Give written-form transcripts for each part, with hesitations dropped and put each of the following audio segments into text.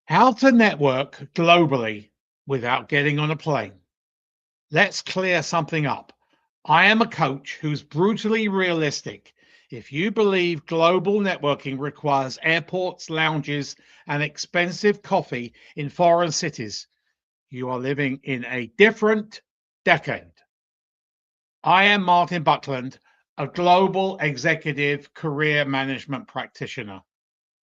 How to network globally without getting on a plane. Let's clear something up. I am a coach who's brutally realistic. If you believe global networking requires airports, lounges, and expensive coffee in foreign cities, you are living in a different decade. I am Martin Buckland, a global executive career management practitioner.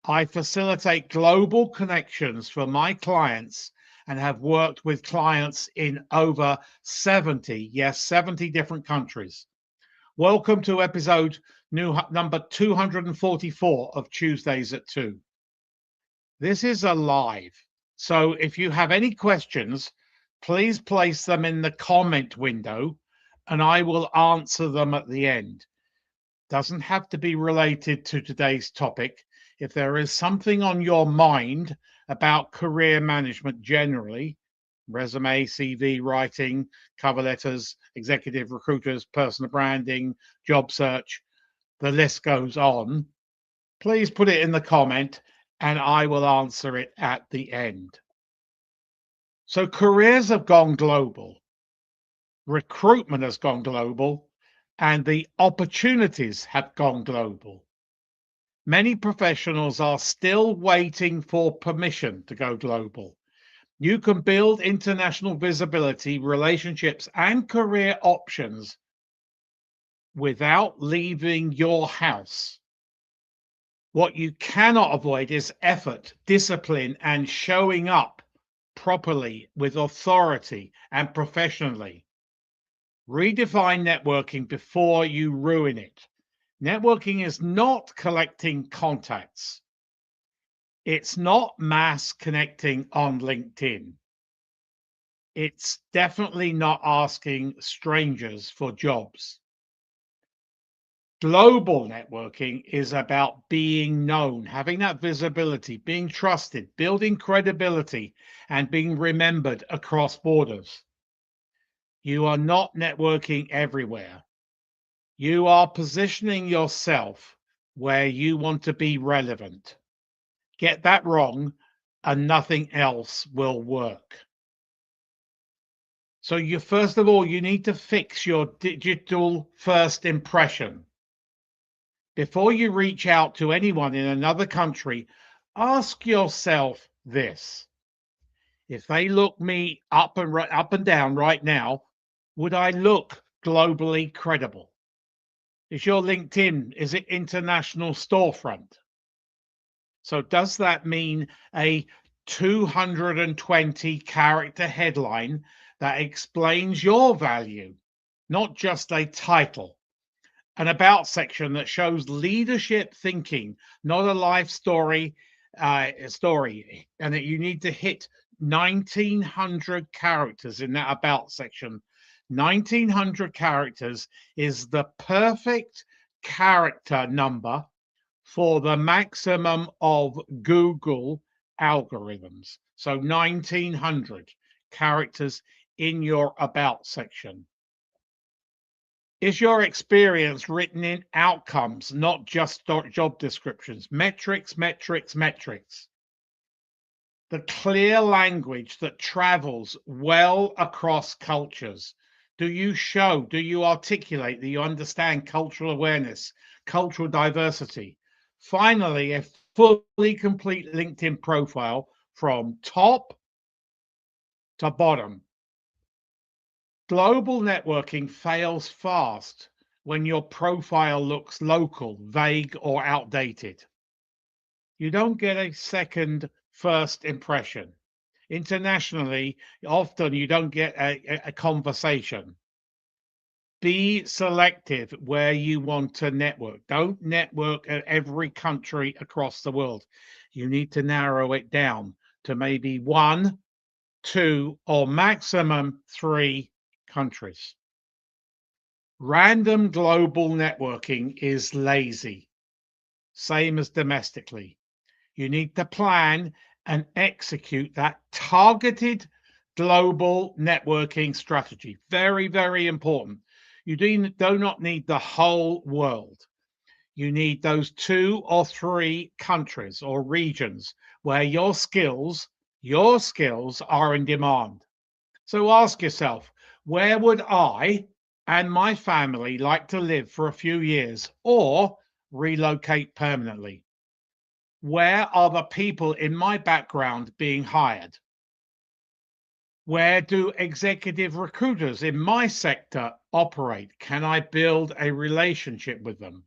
I facilitate global connections for my clients and have worked with clients in over 70, yes, 70 different countries. Welcome to episode number 244 of Tuesdays at 2. This is a live. So if you have any questions, please place them in the comment window and I will answer them at the end. Doesn't have to be related to today's topic. If there is something on your mind about career management generally, resume, CV writing, cover letters, executive recruiters, personal branding, job search, the list goes on, please put it in the comment and I will answer it at the end. So careers have gone global, recruitment has gone global, and the opportunities have gone global. Many professionals are still waiting for permission to go global. You can build international visibility, relationships, and career options without leaving your house. What you cannot avoid is effort, discipline, and showing up properly with authority and professionally. Redefine networking before you ruin it. Networking is not collecting contacts. It's not mass connecting on LinkedIn. It's definitely not asking strangers for jobs. Global networking is about being known, having that visibility, being trusted, building credibility, and being remembered across borders. You are not networking everywhere. You are positioning yourself where you want to be relevant. Get that wrong, and nothing else will work. So you first of all, you need to fix your digital first impression. Before you reach out to anyone in another country, ask yourself this. If they look me up and down right now, would I look globally credible? Is your LinkedIn, is it international storefront? So does that mean a 220 character headline that explains your value, not just a title? An about section that shows leadership thinking, not a life story, and that you need to hit 1900 characters in that about section. 1900 characters is the perfect character number for the maximum of Google algorithms. So 1900 characters in your about section. Is your experience written in outcomes, not just job descriptions? Metrics, metrics, metrics. The clear language that travels well across cultures. Do you show, do you articulate that you understand cultural awareness, cultural diversity? Finally, a fully complete LinkedIn profile from top to bottom. Global networking fails fast when your profile looks local, vague, or outdated. You don't get a second first impression. Internationally, often you don't get a conversation. Be selective where you want to network. Don't network at every country across the world. You need to narrow it down to maybe one, two, or maximum three countries. Random global networking is lazy, same as domestically. You need to plan and execute that targeted global networking strategy. Very, very important. You do not need the whole world. You need those 2 or 3 countries or regions where your skills are in demand. So ask yourself, where would I and my family like to live for a few years or relocate permanently? Where are the people in my background being hired? Where do executive recruiters in my sector operate? Can I build a relationship with them?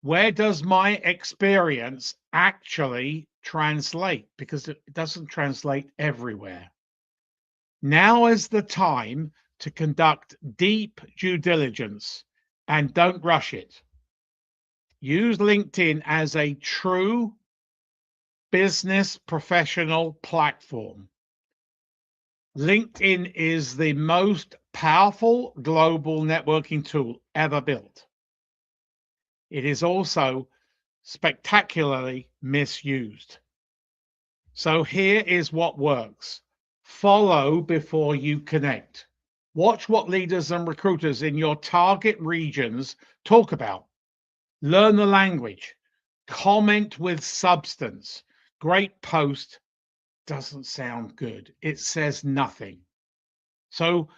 Where does my experience actually translate? Because it doesn't translate everywhere. Now is the time to conduct deep due diligence and don't rush it. Use LinkedIn as a true business professional platform. LinkedIn is the most powerful global networking tool ever built. It is also spectacularly misused. So here is what works. Follow before you connect. Watch what leaders and recruiters in your target regions talk about. Learn the language. Comment with substance. Great post doesn't sound good. It says nothing. So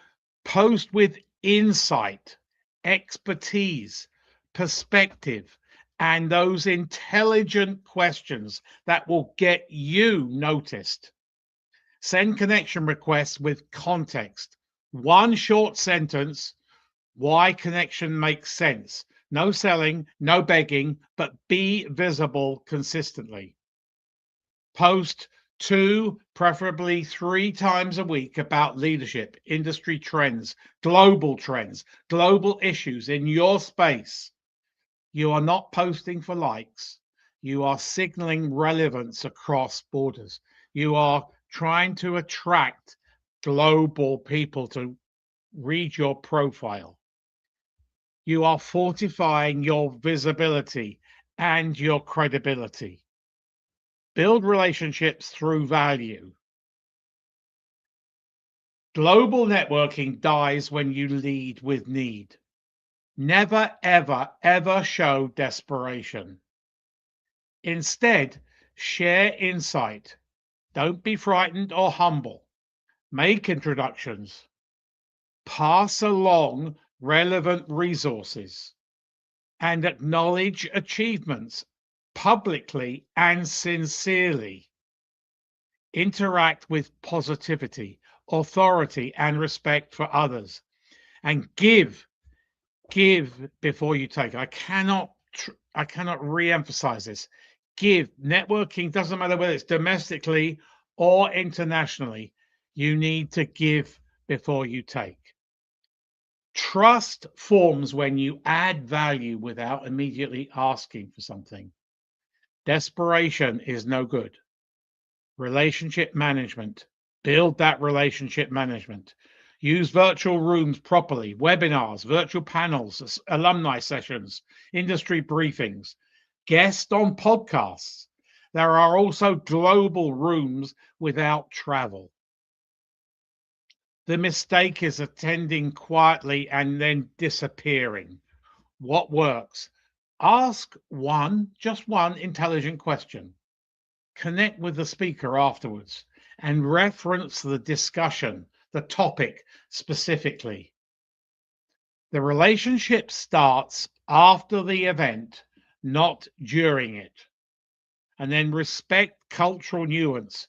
post with insight, expertise, perspective, and those intelligent questions that will get you noticed. Send connection requests with context. One short sentence, why connection makes sense. No selling, no begging, but be visible consistently. Post 2, preferably 3 times a week about leadership, industry trends, global issues in your space. You are not posting for likes. You are signaling relevance across borders. You are trying to attract global people to read your profile. You are fortifying your visibility and your credibility. Build relationships through value. Global networking dies when you lead with need. Never, ever, ever show desperation. Instead, share insight. Don't be frightened or humble. Make introductions. Pass along relevant resources and acknowledge achievements publicly and sincerely. Interact with positivity, authority, and respect for others. And give before you take. I cannot re-emphasize this. Give. Networking doesn't matter whether it's domestically or internationally. You need to give before you take. Trust forms when you add value without immediately asking for something. Desperation is no good. Relationship management. Build that relationship management. Use virtual rooms properly, webinars, virtual panels, alumni sessions, industry briefings, guest on podcasts. There are also global rooms without travel. The mistake is attending quietly and then disappearing. What works? Ask just one intelligent question. Connect with the speaker afterwards and reference the discussion, the topic specifically. The relationship starts after the event, not during it. And then respect cultural nuance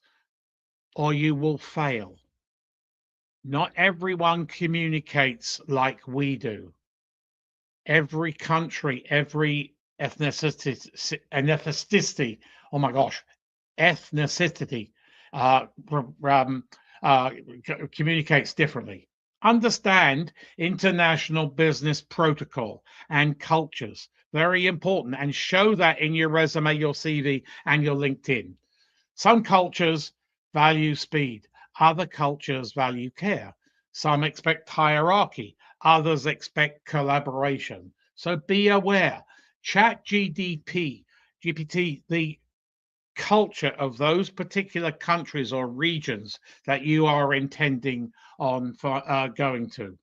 or you will fail. Not everyone communicates like we do. Every country, every ethnicity, oh my gosh, ethnicity uh, um, communicates differently. Understand international business protocol and cultures. Very important. And show that in your resume, your CV, and your LinkedIn. Some cultures value speed. Other cultures value care. Some expect hierarchy. Others expect collaboration. So be aware. GPT, the culture of those particular countries or regions that you are intending on for going to.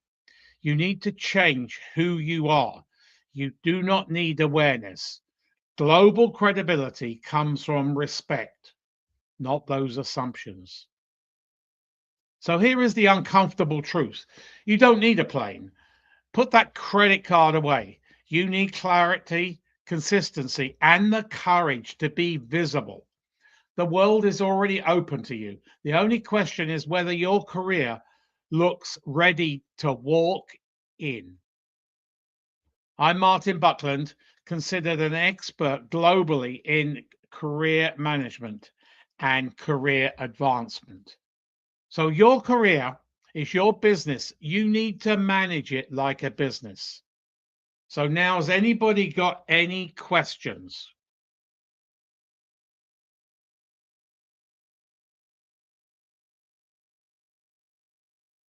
You need to change who you are. You do not need awareness. Global credibility comes from respect, not those assumptions. So here is the uncomfortable truth. You don't need a plane. Put that credit card away. You need clarity, consistency, and the courage to be visible. The world is already open to you. The only question is whether your career looks ready to walk in. I'm Martin Buckland, considered an expert globally in career management and career advancement. So, your career is your business. You need to manage it like a business. So, now, has anybody got any questions?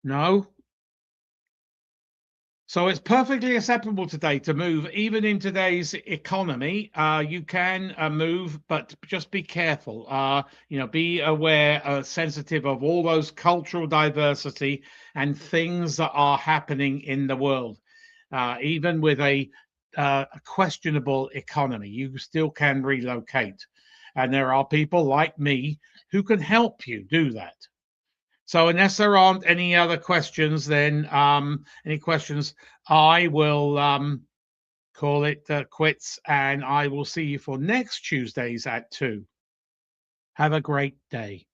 No? So it's perfectly acceptable today to move, even in today's economy. You can move, but just be careful. Be aware, sensitive of all those cultural diversity and things that are happening in the world. Even with a questionable economy, you still can relocate, and there are people like me who can help you do that. So unless there aren't any other questions, then any questions, I will call it quits, and I will see you for next Tuesdays at 2. Have a great day.